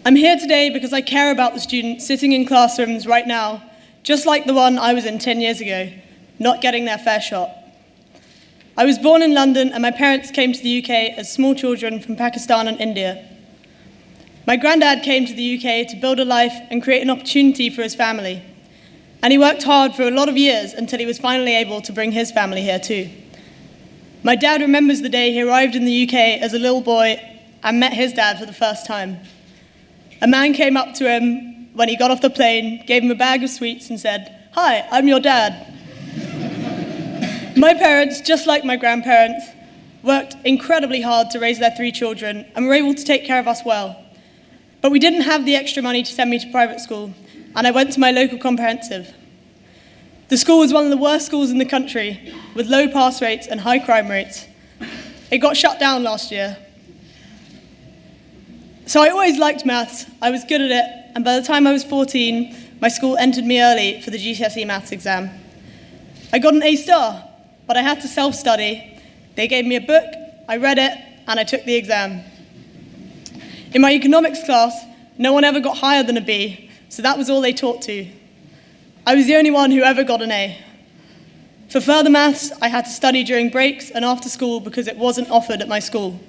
I'm here today because I care about the students sitting in classrooms right now, just like the one I was in 10 years ago, not getting their fair shot. I was born in London and my parents came to the UK as small children from Pakistan and India. My granddad came to the UK to build a life and create an opportunity for his family. And he worked hard for a lot of years until he was finally able to bring his family here too. My dad remembers the day he arrived in the UK as a little boy and met his dad for the first time. A man came up to him when he got off the plane, gave him a bag of sweets and said, "Hi, I'm your dad." My parents, just like my grandparents, worked incredibly hard to raise their 3 children and were able to take care of us well. But we didn't have the extra money to send me to private school, and I went to my local comprehensive. The school was one of the worst schools in the country, with low pass rates and high crime rates. It got shut down last year. So I always liked maths, I was good at it, and by the time I was 14, my school entered me early for the GCSE maths exam. I got an A star, but I had to self-study. They gave me a book, I read it, and I took the exam. In my economics class, no one ever got higher than a B, so that was all they taught to. I was the only one who ever got an A. For further maths, I had to study during breaks and after school because it wasn't offered at my school.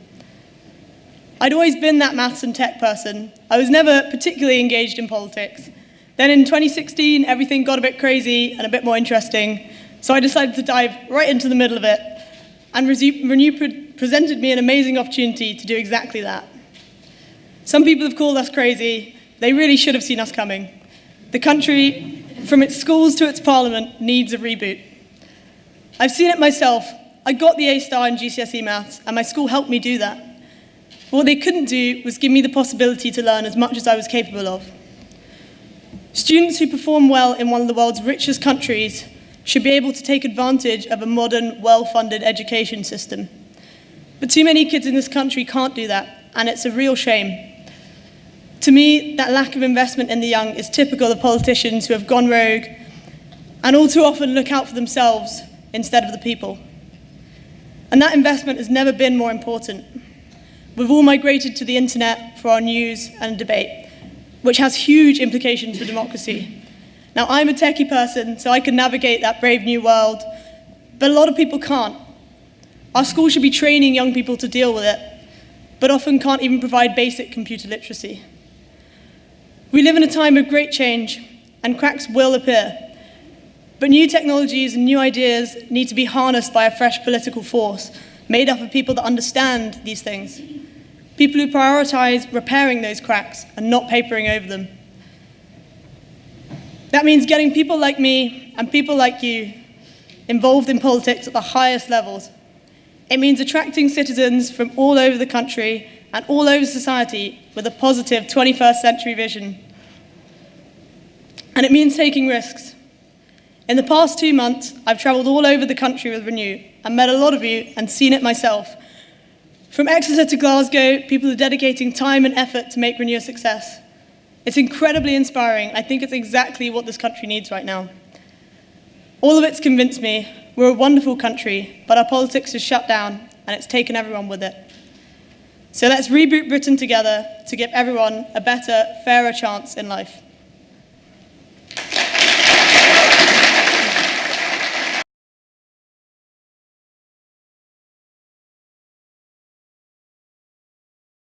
I'd always been that maths and tech person. I was never particularly engaged in politics. Then in 2016, everything got a bit crazy and a bit more interesting, so I decided to dive right into the middle of it, and Renew presented me an amazing opportunity to do exactly that. Some people have called us crazy. They really should have seen us coming. The country, from its schools to its parliament, needs a reboot. I've seen it myself. I got the A star in GCSE maths, and my school helped me do that. But what they couldn't do was give me the possibility to learn as much as I was capable of. Students who perform well in one of the world's richest countries should be able to take advantage of a modern, well-funded education system. But too many kids in this country can't do that, and it's a real shame. To me, that lack of investment in the young is typical of politicians who have gone rogue and all too often look out for themselves instead of the people. And that investment has never been more important. We've all migrated to the internet for our news and debate, which has huge implications for democracy. Now, I'm a techie person, so I can navigate that brave new world, but a lot of people can't. Our schools should be training young people to deal with it, but often can't even provide basic computer literacy. We live in a time of great change, and cracks will appear. But new technologies and new ideas need to be harnessed by a fresh political force, made up of people that understand these things. People who prioritize repairing those cracks and not papering over them. That means getting people like me and people like you involved in politics at the highest levels. It means attracting citizens from all over the country and all over society with a positive 21st century vision. And it means taking risks. In the past 2 months, I've traveled all over the country with Renew and met a lot of you and seen it myself. From Exeter to Glasgow, people are dedicating time and effort to make Renew a success. It's incredibly inspiring. I think it's exactly what this country needs right now. All of it's convinced me we're a wonderful country, but our politics is shut down and it's taken everyone with it. So let's reboot Britain together to give everyone a better, fairer chance in life.